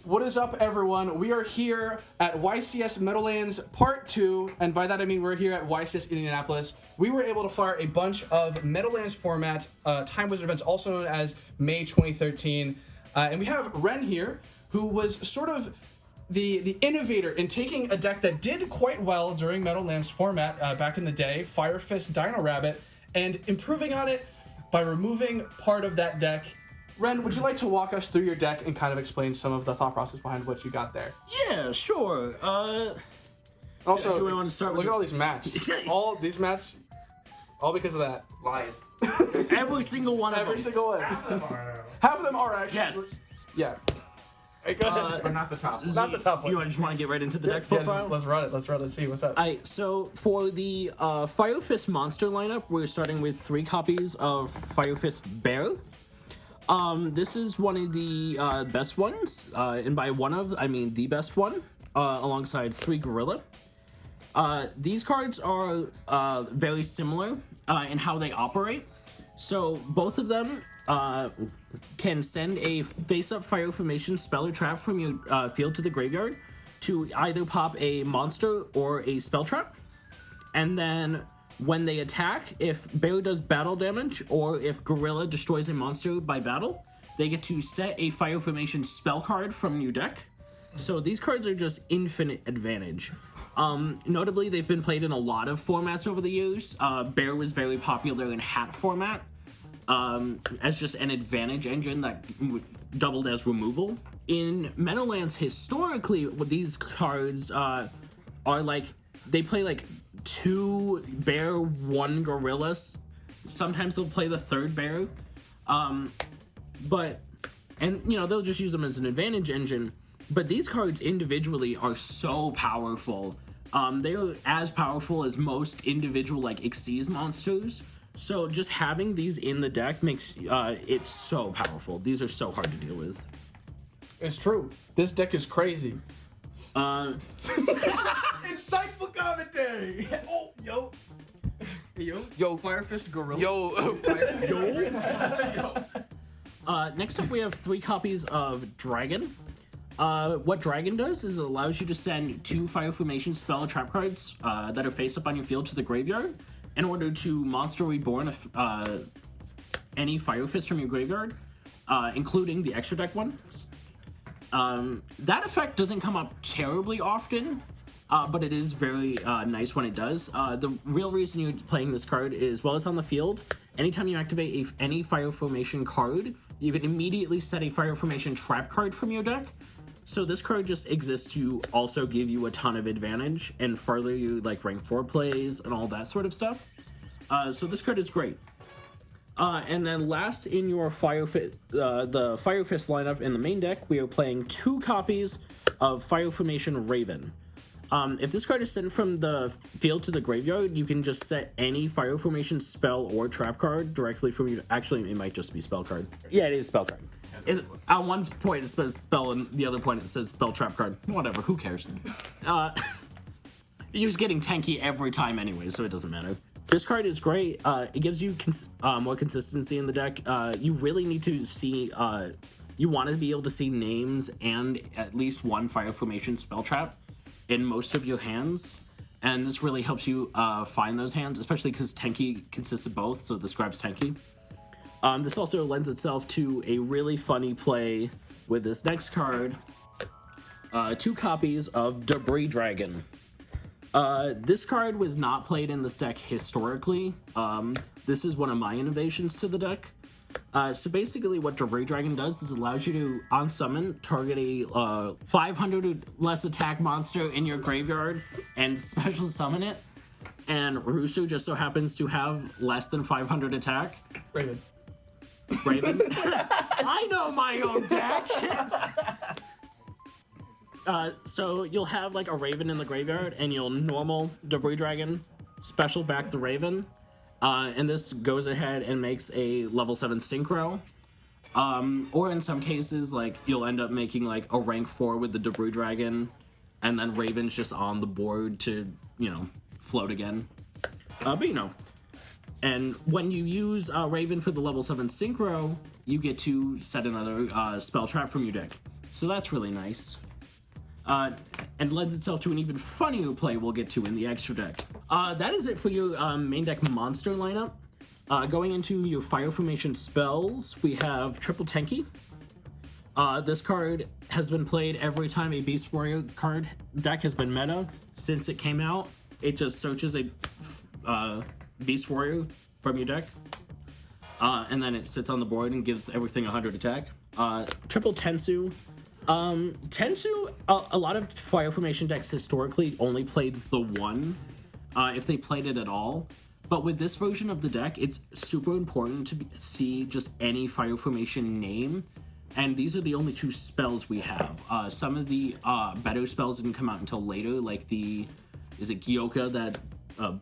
What is up, everyone? We are here at YCS Meadowlands Part 2, and by that I mean we're here at YCS Indianapolis. We were able to fire a bunch of Meadowlands Format Time Wizard events, also known as May 2013. And we have Wren here, who was sort of the innovator in taking a deck that did quite well during Meadowlands Format back in the day, Fire Fist Dino Rabbit, and improving on it by removing part of that deck. Wren, would you like to walk us through your deck and kind of explain some of the thought process behind what you got there? Yeah, sure. Also, do we want to start look with at all these mats. All these mats, all because of that. Lies. every single one of Every them? single one. Half of them are. Half of them are actually. Yes. Yeah. Hey, go ahead. But not the top one. Not the top one. You just want to get right into the deck Yeah, profile? let's run it. Let's see what's up. Alright, so for the Fire Fist monster lineup, we're starting with 3 copies of Fire Fist Bear. This is one of the best ones, and by one of, I mean the best one, alongside 3 Gorilla. These cards are very similar in how they operate. So both of them can send a face-up fire formation spell or trap from your field to the graveyard to either pop a monster or a spell trap. And then when they attack, if Bear does battle damage or if Gorilla destroys a monster by battle, they get to set a fire formation spell card from your deck. So these cards are just infinite advantage. Notably, they've been played in a lot of formats over the years. Bear was very popular in hat format as just an advantage engine that doubled as removal. In Meadowlands, historically, these cards are like, they play like 2 bear, 1 gorillas. Sometimes they'll play the 3rd bear. And you know, they'll just use them as an advantage engine. But these cards individually are so powerful. They're as powerful as most individual like Xyz monsters. So just having these in the deck makes it so powerful. These are so hard to deal with. It's true. This deck is crazy. Insightful commentary. Oh, yo. Yo, Fire Fist Gorilla. Yo. Next up, we have 3 copies of Dragon. What Dragon does is it allows you to send 2 Fire Formation spell or trap cards that are face up on your field to the graveyard in order to monster reborn any Fire Fist from your graveyard, including the extra deck ones. That effect doesn't come up terribly often, but it is very nice when it does. The real reason you're playing this card is while it's on the field, anytime you activate any Fire Formation card, you can immediately set a Fire Formation trap card from your deck. So this card just exists to also give you a ton of advantage and further you like rank 4 plays and all that sort of stuff. So this card is great. And then last in your the Fire Fist lineup in the main deck, we are playing 2 copies of Fire Formation Raven. If this card is sent from the field to the graveyard, you can just set any Fire Formation spell or trap card directly from your... Actually, it might just be spell card. Yeah, it is spell card. At one point it says spell, and the other point it says spell trap card. Whatever, who cares? You're just getting tanky every time anyway, so it doesn't matter. This card is great. It gives you more consistency in the deck. You really need to see... you want to be able to see names and at least 1 Fire Formation spell trap in most of your hands, and this really helps you find those hands, especially because Tenki consists of both, so this grabs Tenki. This also lends itself to a really funny play with this next card. 2 copies of Debris Dragon. This card was not played in this deck historically. This is one of my innovations to the deck. So basically what Debris Dragon does is it allows you to, on summon, target a 500 or less attack monster in your graveyard and special summon it. And Rusu just so happens to have less than 500 attack. Raven. I know my own deck! So you'll have like a Raven in the graveyard and you'll normal Debris Dragon, special back the Raven. And this goes ahead and makes a level 7 synchro. Or in some cases, like, you'll end up making, like, a rank 4 with the Debris Dragon, and then Raven's just on the board to, you know, float again. But, you know. And when you use Raven for the level 7 synchro, you get to set another spell trap from your deck. So that's really nice. And lends itself to an even funnier play we'll get to in the extra deck. That is it for your main deck monster lineup. Going into your Fire Formation spells, we have Triple Tenki. This card has been played every time a Beast Warrior card deck has been meta since it came out. It just searches a Beast Warrior from your deck, and then it sits on the board and gives everything 100 attack. Triple Tensu. Tensu, a lot of Fire Formation decks historically only played the one, if they played it at all. But with this version of the deck, it's super important to see just any Fire Formation name. And these are the only two spells we have. Some of the better spells didn't come out until later, like the, is it Gyoka that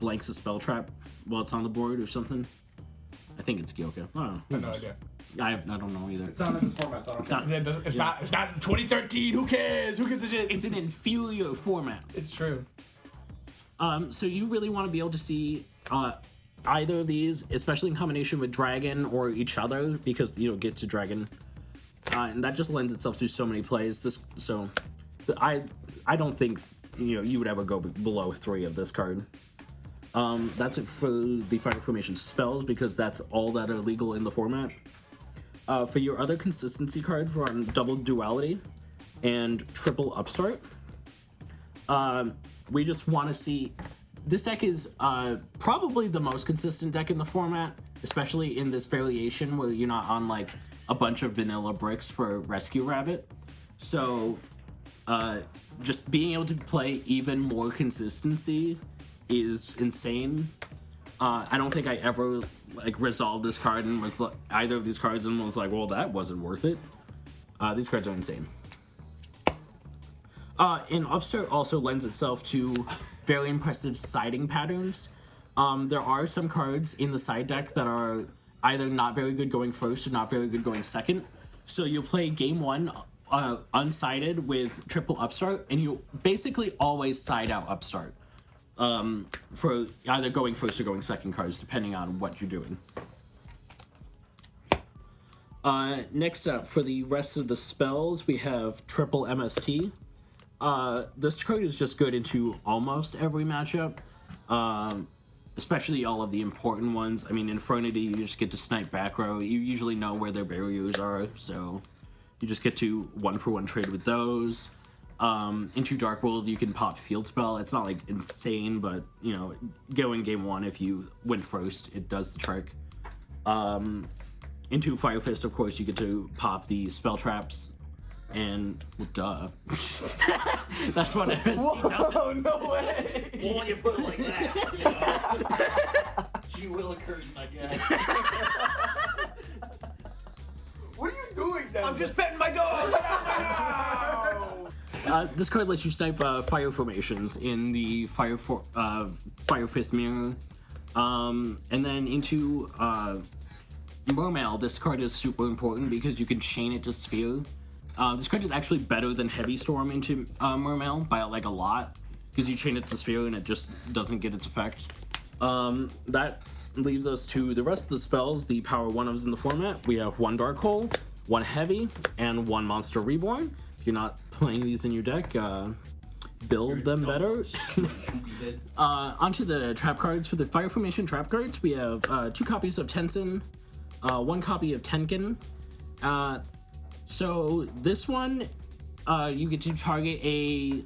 blanks a spell trap while it's on the board or something? I think it's Gyoka. I don't know. I have no idea. I don't know either. It's not in this format, so I don't know. It's not. It's not 2013. Who cares? Who gives a shit? It's an inferior format. It's true. So you really want to be able to see either of these, especially in combination with Dragon or each other, because you don't get to Dragon. And that just lends itself to so many plays. I don't think you would ever go below 3 of this card. That's it for the Fire Formation spells, because that's all that are legal in the format. For your other consistency cards, we're on Double Duality and Triple Upstart. We just want to see. This deck is probably the most consistent deck in the format, especially in this variation where you're not on like a bunch of vanilla bricks for Rescue Rabbit. So just being able to play even more consistency is insane. I don't think I ever like resolved this card and was like, either of these cards and was like, well, that wasn't worth it. These cards are insane. And Upstart also lends itself to very impressive siding patterns. There are some cards in the side deck that are either not very good going first or not very good going second. So you'll play game 1 unsided with Triple Upstart, and you basically always side out Upstart for either going first or going second cards, depending on what you're doing. Next up, for the rest of the spells, we have Triple MST. This card is just good into almost every matchup, especially all of the important ones. I mean, Infernity, you just get to snipe back row. You usually know where their barriers are, so you just get to 1-for-1 trade with those. Into Dark World, you can pop Field Spell. It's not like insane, but go in game 1 if you win first, it does the trick. Into Fire Fist, of course, you get to pop the spell traps. And duh. That's what MST does. Oh, no way! Well, when you put it like that, she will occur, I guess. What are you doing then? I'm just petting my dog! This card lets you snipe fire formations in the Fire Fist mirror. And then into Mermail, this card is super important because you can chain it to Sphere. This card is actually better than Heavy Storm into Mermail by like a lot, because you chain it to Sphere and it just doesn't get its effect. That leaves us to the rest of the spells, the power 1-ofs in the format. We have 1 Dark Hole, 1 Heavy, and 1 Monster Reborn. If you're not playing these in your deck, build them better. Onto the trap cards. For the Fire Formation trap cards, we have 2 copies of Tenzin, 1 copy of Tenkin. So this one, you get to target a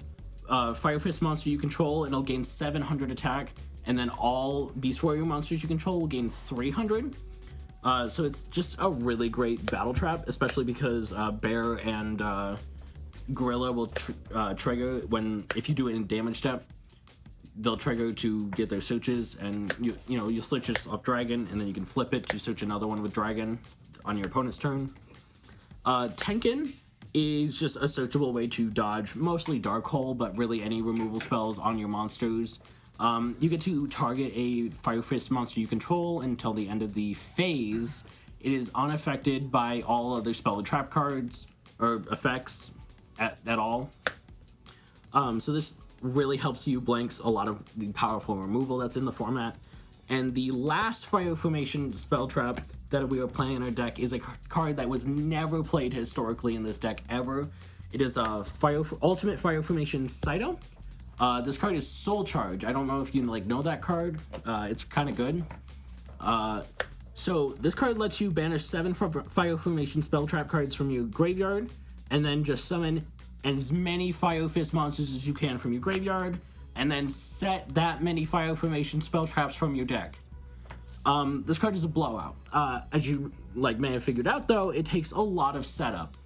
Fire Fist monster you control, and it'll gain 700 attack, and then all Beast Warrior monsters you control will gain 300. So it's just a really great battle trap, especially because Bear and Gorilla will trigger if you do it in damage step. They'll trigger to get their searches, and you search yourself Dragon, and then you can flip it to search another one with Dragon on your opponent's turn. Tenkin is just a searchable way to dodge mostly Dark Hole, but really any removal spells on your monsters. You get to target a Fire Fist monster you control until the end of the phase. It is unaffected by all other spell and trap cards or effects at all. So this really helps you blanks a lot of the powerful removal that's in the format. And the last Fire Formation spell trap that we are playing in our deck is a card that was never played historically in this deck ever. It is a ultimate fire formation Cyto. This card is Soul Charge. I don't know if you know that card. It's kind of good. So this card lets you banish 7 fire formation spell trap cards from your graveyard, and then just summon as many Fire Fist monsters as you can from your graveyard, and then set that many fire formation spell traps from your deck. This card is a blowout. As you may have figured out, though, it takes a lot of setup.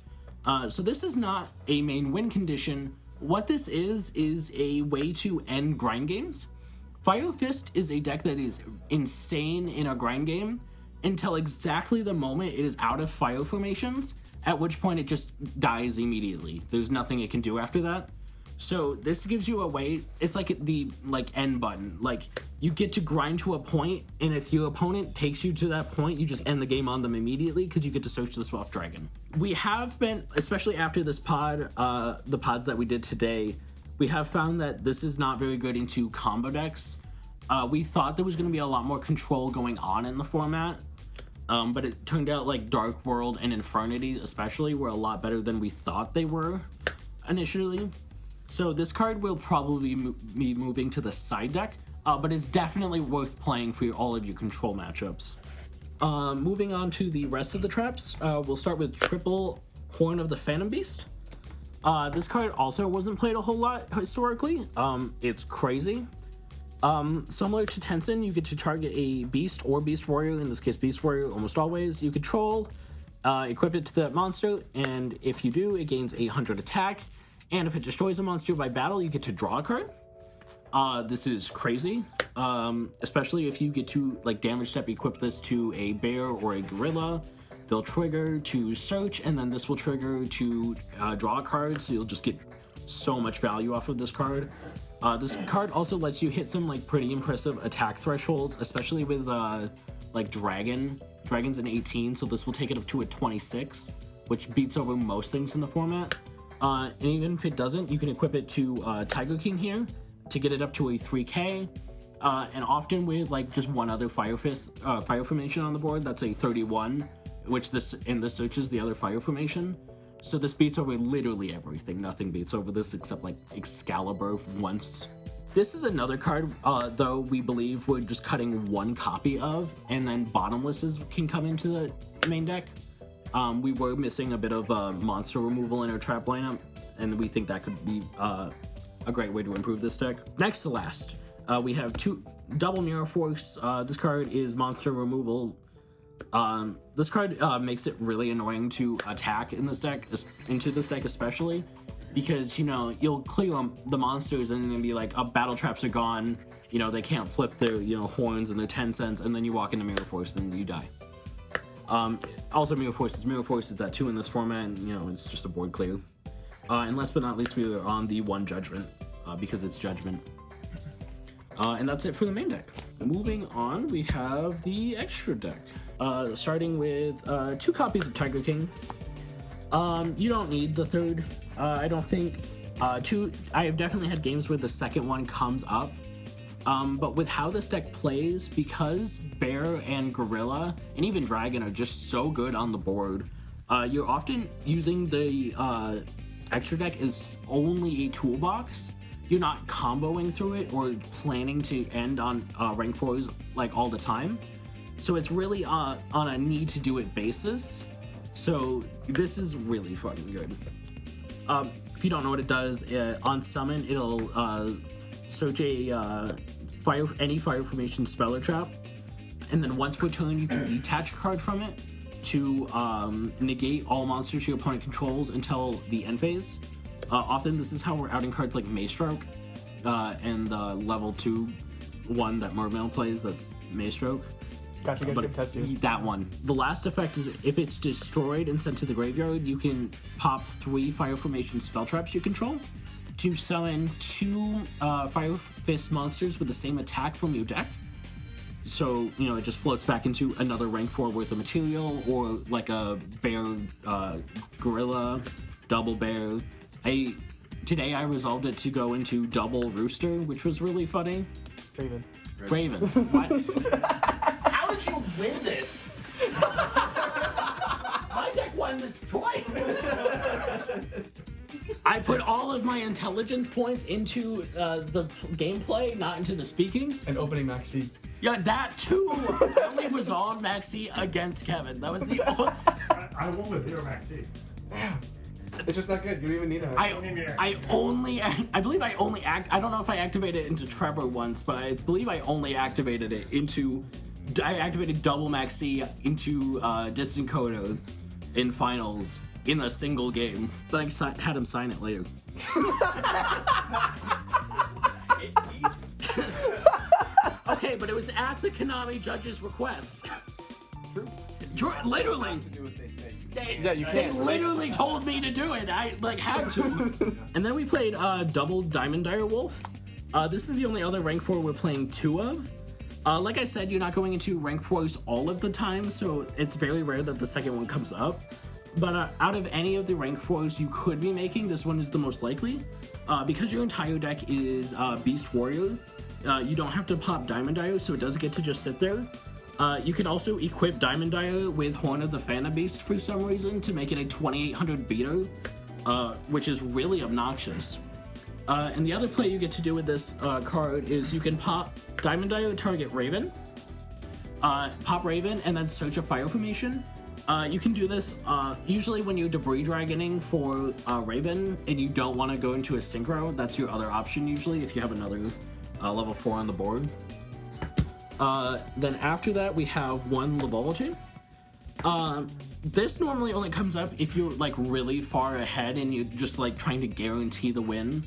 So this is not a main win condition. What this is a way to end grind games. Fire Fist is a deck that is insane in a grind game until exactly the moment it is out of fire formations, at which point it just dies immediately. There's nothing it can do after that. So this gives you a way, it's like the end button. You get to grind to a point, and if your opponent takes you to that point, you just end the game on them immediately because you get to search the Swamp Dragon. We have been, especially after this pod, the pods that we did today, we have found that this is not very good into combo decks. We thought there was going to be a lot more control going on in the format, but it turned out Dark World and Infernity especially were a lot better than we thought they were initially. So this card will probably be moving to the side deck, but it's definitely worth playing for all of your control matchups. Moving on to the rest of the traps, we'll start with Triple Horn of the Phantom Beast. This card also wasn't played a whole lot historically. It's crazy. Similar to Tensen, you get to target a beast or beast warrior, in this case beast warrior almost always. You control, equip it to that monster, and if you do, it gains 100 attack. And if it destroys a monster by battle, you get to draw a card. This is crazy, especially if you get to damage step equip this to a bear or a gorilla. They'll trigger to search, and then this will trigger to draw a card, so you'll just get so much value off of this card. This card also lets you hit some pretty impressive attack thresholds, especially with Dragon's an 18, so this will take it up to a 26, which beats over most things in the format. And even if it doesn't, you can equip it to Tiger King here to get it up to a 3k. And often with just one other Fire Formation on the board, that's a 31, which this searches the other Fire Formation. So this beats over literally everything. Nothing beats over this except Excalibur once. This is another card, though we believe we're just cutting one copy of, and then Bottomlesses can come into the main deck. We were missing a bit of monster removal in our trap lineup, and we think that could be a great way to improve this deck. Next to last, we have Double Mirror Force. This card is monster removal. This card makes it really annoying to attack in this deck, especially because you'll clear the monsters and then be battle traps are gone. They can't flip their horns and their 10 cents, and then you walk into Mirror Force and you die. Also Mirror Force is at 2 in this format, and it's just a board clear. And last but not least, we are on the 1 Judgment, because it's Judgment. And that's it for the main deck. Moving on, we have the extra deck. Starting with 2 copies of Tiger King. You don't need the third, I don't think. I have definitely had games where the second one comes up. But with how this deck plays, because Bear and Gorilla and even Dragon are just so good on the board, you're often using the extra deck as only a toolbox. You're not comboing through it or planning to end on rank 4s all the time. So it's really on a need to do it basis. So this is really fucking good. If you don't know what it does, on summon it'll search a any fire formation spell or trap, and then once per turn you can detach a card from it to negate all monsters your opponent controls until the end phase. Often this is how we're outing cards like Maystroke and level 2 one that Mermail plays, that's Maystroke. Gotcha, good Tetsu. That one. The last effect is if it's destroyed and sent to the graveyard, you can pop 3 Fire Formation spell traps you control to summon 2 Fire Fist monsters with the same attack from your deck. So, it just floats back into another rank 4 worth of material, or a bear, gorilla, double bear. Today I resolved it to go into double rooster, which was really funny. Raven. What? How did you win this? My deck won this twice. I put all of my intelligence points into the gameplay, not into the speaking. And opening Maxi. Yeah, that too. I only resolved Maxi against Kevin. That was the only... I won with 0 Maxi. It's just not good. You don't even need it. I believe I only I don't know if I activated it into Trevor once, but I believe I only activated it into... I activated double Maxi into Distant Coda in finals in a single game. But I had him sign it later. Okay, but it was at the Konami judge's request. True. Literally. Yeah, you They can't. literally told me to do it. I had to. And then we played double Diamond Dire Wolf. This is the only other rank 4 we're playing 2 of. Like I said, you're not going into rank 4s all of the time, so it's very rare that the second one comes up. But out of any of the rank 4s you could be making, this one is the most likely. Because your entire deck is Beast Warrior, you don't have to pop Diamond Dire, so it does get to just sit there. You can also equip Diamond Dire with Horn of the Phantom Beast for some reason to make it a 2800 beater, which is really obnoxious. And the other play you get to do with this card is you can pop Diamond Dire, target Raven, pop Raven, and then search a fire formation. You can do this usually when you're debris dragoning for Raven and you don't want to go into a synchro. That's your other option usually if you have another level 4 on the board. Then after that we have one Levolage. This normally only comes up if you're like really far ahead and you're just like trying to guarantee the win.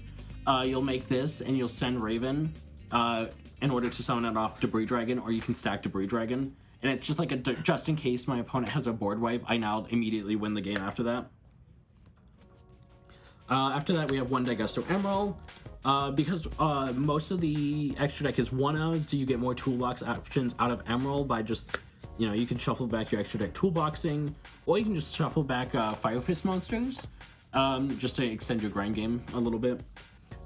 You'll make this and you'll send Raven in order to summon it off Debris Dragon, or you can stack Debris Dragon. And it's just like a just in case my opponent has a board wipe, I now immediately win the game after that. After that we have one Daigusto Emerald. Because most of the extra deck is 1-of, so you get more toolbox options out of Emerald by just, you know, you can shuffle back your extra deck toolboxing, or you can just shuffle back Fire Fist monsters, just to extend your grind game a little bit.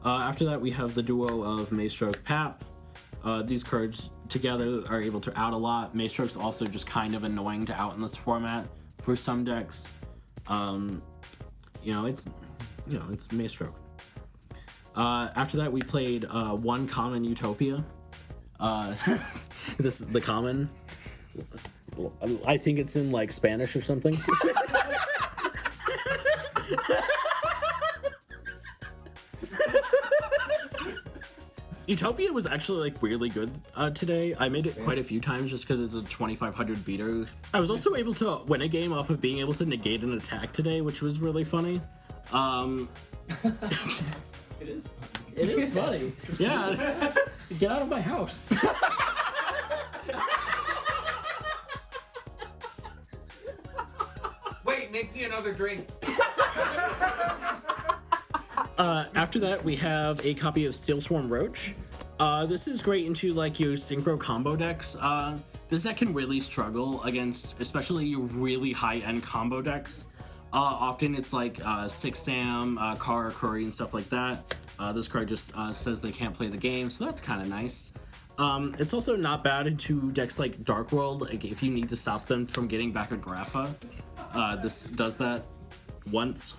After that we have the duo of Maestroke Pap. These cards together are able to out a lot. Maestroke's also just kind of annoying to out in this format for some decks. It's Maestroke. After that, we played one common Utopia. This is the common. I think it's in like Spanish or something. Utopia was actually like weirdly good today. I made it quite a few times just because it's a 2500 beater. I was also able to win a game off of being able to negate an attack today, which was really funny. It is funny. It is funny. Yeah. Get out of my house. Wait, make me another drink. After that, we have a copy of Steel Swarm Roach. This is great into like your synchro combo decks. This deck can really struggle against, especially your really high-end combo decks. Often it's like 6-Sam, Kara, Curry, and stuff like that. This card just says they can't play the game, so that's kind of nice. It's also not bad into decks like Dark World, like if you need to stop them from getting back a Grapha. This does that once.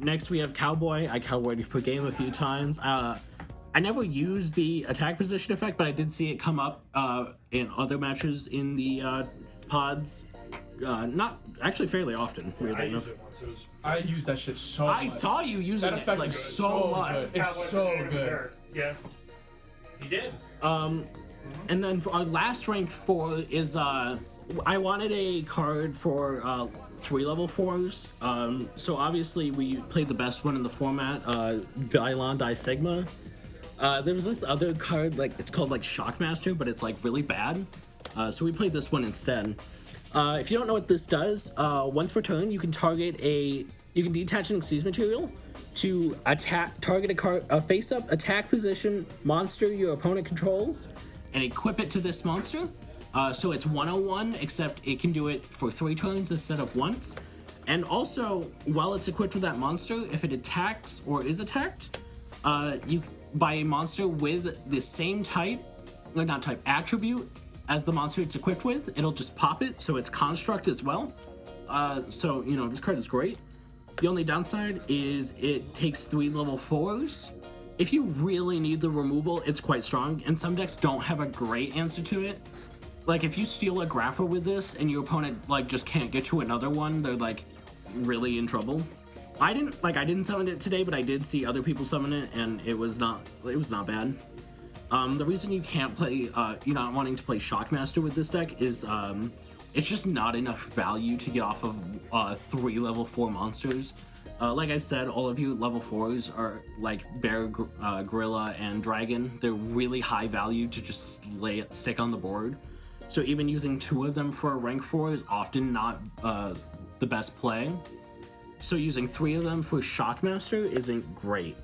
Next we have Cowboy. I cowboyed for game a few times. I never used the attack position effect, but I did see it come up in other matches in the pods. Not actually fairly often, weirdly enough. I use that shit so much. I saw you using That it effect like is so much. good. It's so good. Yeah. He did. And then for our last rank 4 is I wanted a card for 3 level 4s. So obviously we played the best one in the format, Vylon Die Sigma. There was this other card, like it's called like Shockmaster, but it's like really bad. So we played this one instead. If you don't know what this does, once per turn you can detach an Xyz material to target a face-up attack position monster your opponent controls and equip it to this monster. So it's 101, except it can do it for 3 turns instead of once. And also, while it's equipped with that monster, if it attacks or is attacked, by a monster with the same attribute as the monster it's equipped with, it'll just pop it, so it's construct as well. So, this card is great. The only downside is it takes 3 level 4s. If you really need the removal, it's quite strong, and some decks don't have a great answer to it. Like, if you steal a Grapher with this and your opponent, like, just can't get to another one, they're, like, really in trouble. I didn't summon it today, but I did see other people summon it, and it was not bad. The reason you can't play, you're not wanting to play Shockmaster with this deck is, it's just not enough value to get off of 3 level 4 monsters. Like I said, all of you level 4s are like Bear, Gorilla, and Dragon. They're really high value to just stick on the board. So even using 2 of them for a rank 4 is often not the best play. So using 3 of them for Shockmaster isn't great.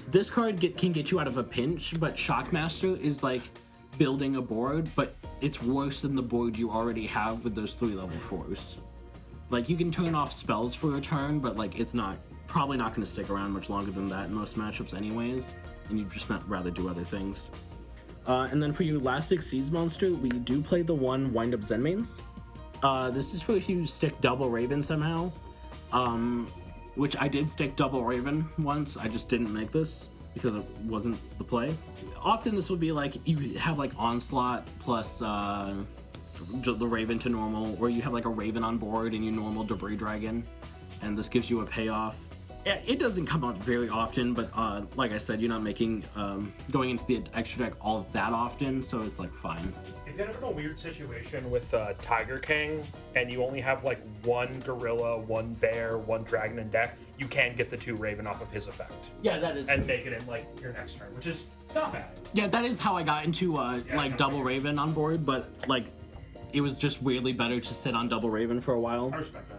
This card can get you out of a pinch, but Shockmaster is like building a board, but it's worse than the board you already have with those 3 level 4s. Like, you can turn off spells for a turn, but like it's probably not going to stick around much longer than that in most matchups anyways, and you'd just rather do other things. And then for your last Xyz monster, we do play the one Wind Up Zenmains. This is for if you stick double Raven somehow, which I did stick double Raven once. I just didn't make this because it wasn't the play. Often this would be like you have like Onslaught plus the Raven to normal, or you have like a Raven on board and your normal Debris Dragon, and this gives you a payoff. It doesn't come out very often, but like I said, you're not making going into the extra deck all that often, so it's like fine. If you're in a weird situation with Tiger King and you only have like 1 Gorilla, 1 Bear, 1 Dragon in deck, you can get the 2 Raven off of his effect. Yeah, that is. And make it in like your next turn, which is not bad. Yeah, that is how I got into double Raven on board, but like it was just weirdly better to sit on double Raven for a while. I respect that.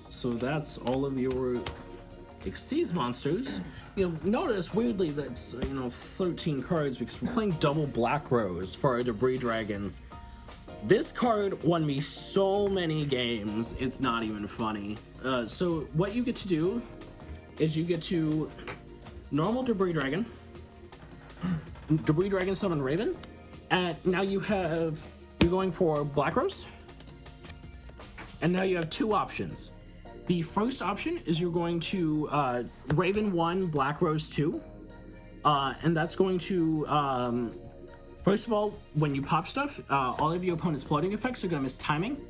So that's all of your Xyz monsters. Notice weirdly that's 13 cards because we're playing double Black Rose for our Debris Dragons. This card won me so many games, it's not even funny. So what you get to do is you get to normal Debris Dragon, Debris Dragon summon Raven, and now you're going for Black Rose. And now you have 2 options. The first option is you're going to Raven 1, Black Rose 2. And that's going to, first of all, when you pop stuff, all of your opponent's floating effects are going to miss timing,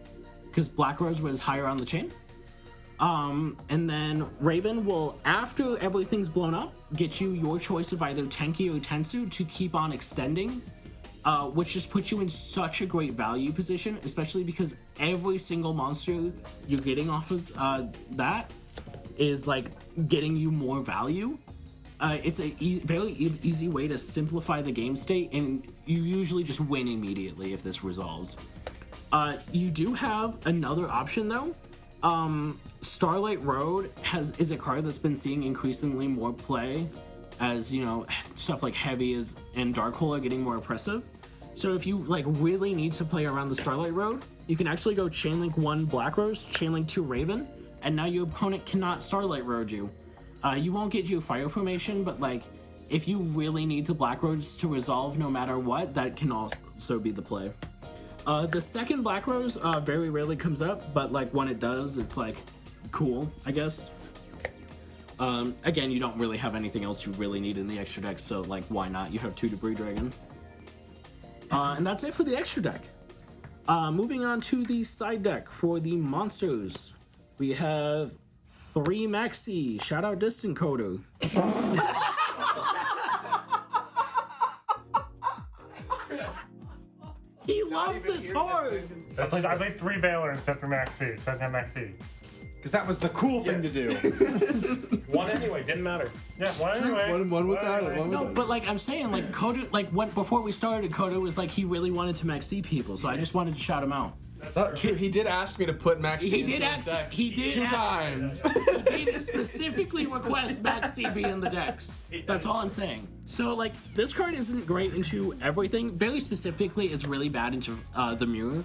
because Black Rose was higher on the chain. And then Raven will, after everything's blown up, get you your choice of either Tenki or Tensu to keep on extending. Which just puts you in such a great value position, especially because every single monster you're getting off of that is like getting you more value. It's a very easy way to simplify the game state, and you usually just win immediately if this resolves. You do have another option though. Starlight Road is a card that's been seeing increasingly more play as stuff like Heavy and Dark Hole are getting more oppressive. So if you like really need to play around the Starlight Road, you can actually go Chainlink 1 Black Rose, Chainlink 2 Raven, and now your opponent cannot Starlight Road you. You won't get you Fire Formation, but like if you really need the Black Rose to resolve no matter what, that can also be the play. The second Black Rose very rarely comes up, but like when it does, it's like cool, I guess. Again, you don't really have anything else you really need in the extra deck, so like why not? You have 2 Debris Dragon. And that's it for the extra deck. Moving on to the side deck for the monsters. We have 3 Maxi. Shout out Distant Coder. He loves this card. I played 3 Valor instead of Max C, except for Max C. Because that was the cool thing to do. 1 anyway, didn't matter. Yeah, 1 anyway. One without it. No, but like I'm saying, like Coda, like before we started, Coda was like he really wanted to Max C people, so I just wanted to shout him out. True, he did ask me to put Max C He into did his ask. deck He did 2 ask- times. He did specifically request Max C be in the decks. That's all I'm saying. So like this card isn't great into everything. Very specifically, it's really bad into the mirror,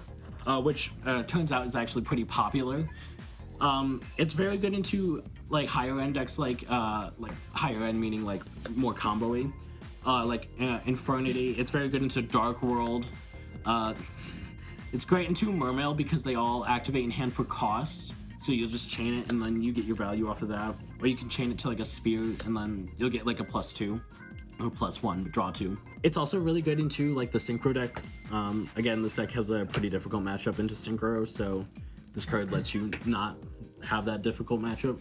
which turns out is actually pretty popular. It's very good into like higher end decks, like higher end meaning like more combo-y, like Infernity. It's very good into Dark World. It's great into Mermail because they all activate in hand for cost. So you'll just chain it and then you get your value off of that. Or you can chain it to like a spear and then you'll get like a +2 or +1, draw 2. It's also really good into like the synchro decks. Again, this deck has a pretty difficult matchup into synchro, so this card lets you not have that difficult matchup.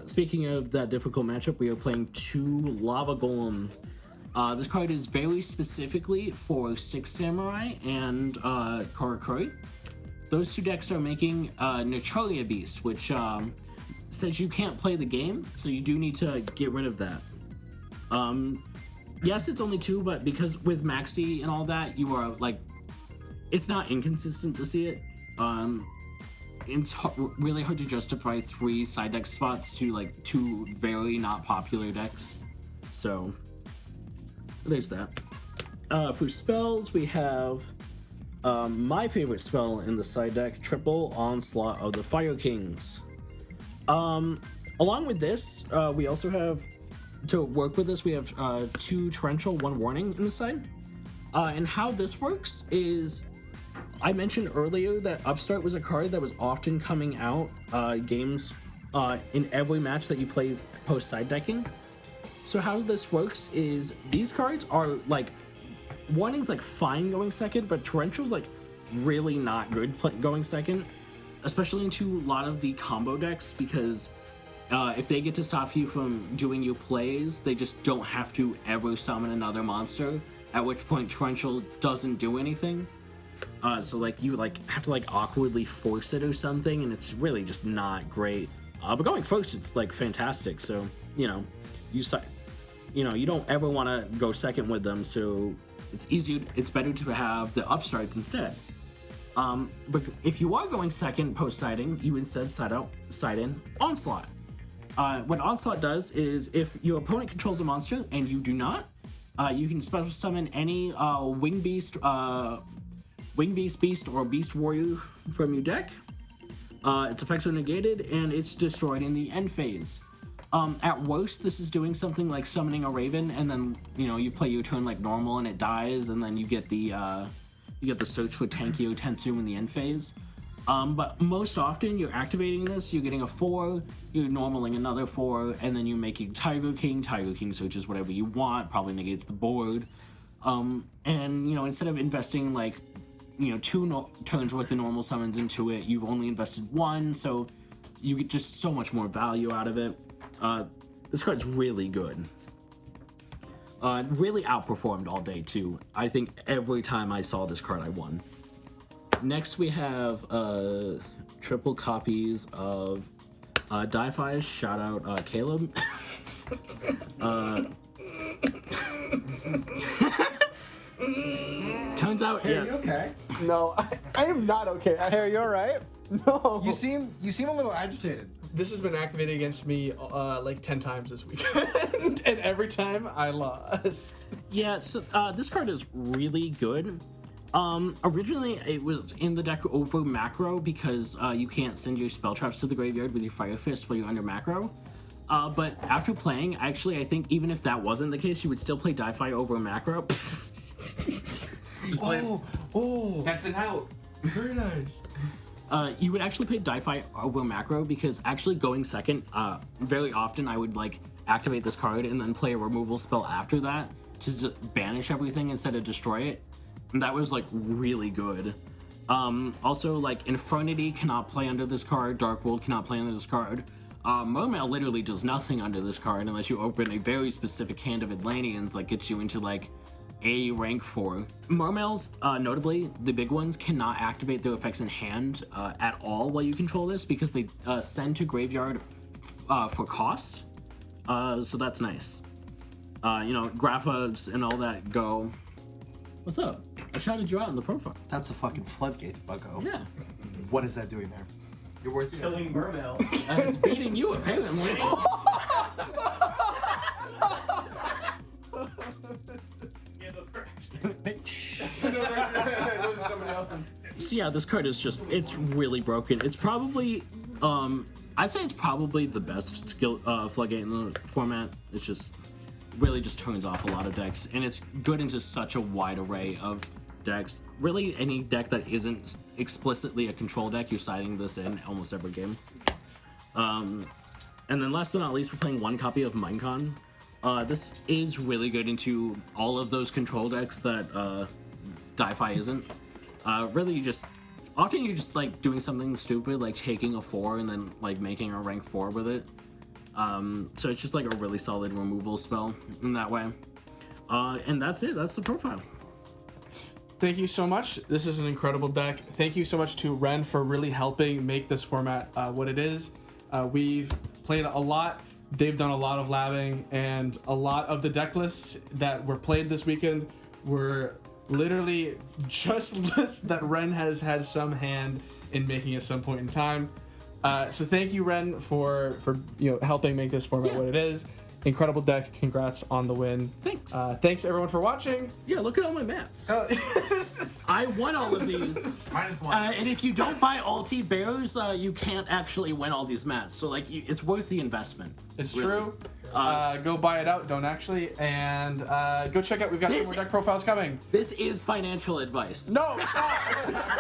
Speaking of that difficult matchup, we are playing 2 Lava Golems. This card is very specifically for 6 Samurai and Karakuri. Those 2 decks are making Neutralia Beast, which says you can't play the game, so you do need to get rid of that. Yes, it's only 2, but because with Maxi and all that, you are like, it's not inconsistent to see it. It's really hard to justify 3 side deck spots to like 2 very not popular decks. So there's that. For spells, we have my favorite spell in the side deck, Triple Onslaught of the Fire Kings. Along with this, we also have, to work with this, we have 2 Torrential, 1 Warning in the side. And how this works is, I mentioned earlier that Upstart was a card that was often coming out games in every match that you play post side decking. So how this works is these cards are like, Warning's like fine going second, but Torrential's like really not good going second, especially into a lot of the combo decks, because if they get to stop you from doing your plays, they just don't have to ever summon another monster, at which point Torrential doesn't do anything. So like you like have to like awkwardly force it or something, and it's really just not great. But going first, it's like fantastic. So you know, you don't ever want to go second with them. So it's easier. It's better to have the upstarts instead. But if you are going second post siding, you instead side in Onslaught. What Onslaught does is if your opponent controls a monster and you do not, you can special summon any Wing Beast, or Beast Warrior from your deck. Its effects are negated and it's destroyed in the end phase. At worst, this is doing something like summoning a Raven, and then you play your turn like normal and it dies, and then you get the search for Tankio Tensu in the end phase. But most often you're activating this, you're getting a 4, you're normaling another 4, and then you're making Tiger King. Tiger King searches whatever you want, probably negates the board. And instead of investing like 2 turns worth of normal summons into it, you've only invested 1, so you get just so much more value out of it. This card's really good. Really outperformed all day too. I think every time I saw this card I won. Next we have triple copies of Di-Fi. Shout out Caleb. Turns out, Hey, are you okay? No, I am not okay. Hey, are you alright? No. You seem a little agitated. This has been activated against me like 10 times this weekend, and every time I lost. Yeah, so this card is really good. Originally it was in the deck over macro because you can't send your spell traps to the graveyard with your Fire Fist while you're under macro. But after playing, actually, I think even if that wasn't the case, you would still play Di-Fi over macro. Just play. Oh, That's an out. very nice. You would actually play Di-Fi over macro because actually going second, very often I would like activate this card and then play a removal spell after that to just banish everything instead of destroy it. And that was like really good. Also, like Infernity cannot play under this card, Dark World cannot play under this card. Mermail literally does nothing under this card unless you open a very specific hand of Atlanteans that gets you into like a rank 4. Mermails, notably, the big ones, cannot activate their effects in hand at all while you control this because they send to graveyard for cost. So that's nice. Graphas and all that go. What's up? I shouted you out in the profile. That's a fucking floodgate, bucko. Yeah. What is that doing there? You're worse than Killing Mermail. It's beating you, apparently. Yeah, those are Bitch. Those are somebody else's. So yeah, this card is just, it's really broken. It's probably, I'd say it's probably the best skill floodgate in the format. It's just, really just turns off a lot of decks, and it's good into such a wide array of decks. Really, any deck that isn't explicitly a control deck, you're siding this in almost every game. And then last but not least, we're playing one copy of Minecon. This is really good into all of those control decks that Di-Fi isn't. Really, often you're just like doing something stupid, like taking a 4 and then like making a rank 4 with it. So it's just like a really solid removal spell in that way. And that's it. That's the profile. Thank you so much. This is an incredible deck. Thank you so much to Wren for really helping make this format what it is. We've played a lot. They've done a lot of labbing, and a lot of the deck lists that were played this weekend were literally just lists that Wren has had some hand in making at some point in time. So thank you, Wren, for helping make this format what it is. Incredible deck. Congrats on the win. Thanks. Thanks everyone for watching. Yeah, look at all my mats. I won all of these. -1. And if you don't buy Alti Bears, you can't actually win all these mats. So like, it's worth the investment. It's Really. true. Go buy it out. Don't actually. And go check out. We've got some This- more deck profiles coming. This is financial advice. No, stop.